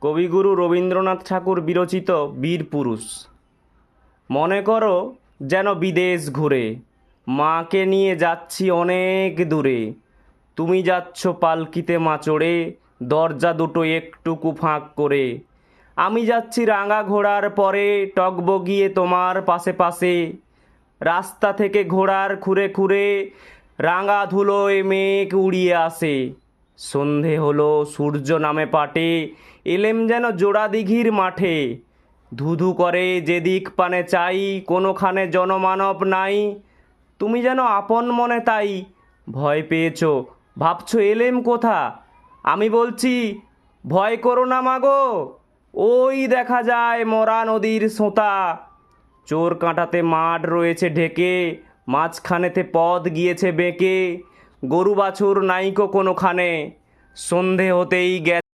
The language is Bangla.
কবিগুরু রবীন্দ্রনাথ ঠাকুর বিরচিত বীর পুরুষ। মনে করো যেন বিদেশ ঘুরে, মাকে নিয়ে যাচ্ছি অনেক দূরে। তুমি যাচ্ছ পালকিতে মা চড়ে, দরজা দুটো একটুকু ফাঁক করে। আমি যাচ্ছি রাঙা ঘোড়ার পরে, টগবগিয়ে তোমার পাশে পাশে। রাস্তা থেকে ঘোড়ার খুরে খুরে রাঙা ধুলোয় মেঘ উড়িয়ে আসে। সন্ধে হলো, সূর্য নামে পাটে, এলেম যেন জোড়া দিঘির মাঠে। ধুধু করে যেদিক পানে চাই, কোনোখানে জনমানব নাই। তুমি যেন আপন মনে তাই ভয় পেয়েছো, ভাবছো এলেম কোথা। আমি বলছি ভয় করো না মাগো, ওই দেখা যায় মরা নদীর সোঁতা। চোর কাঁটাতে মাঠ রয়েছে ঢেকে, মাঝখানেতে পথ গিয়েছে বেঁকে। গরু বাছুর নাইকো কোনোখানে, সন্ধে হতেই গেছে।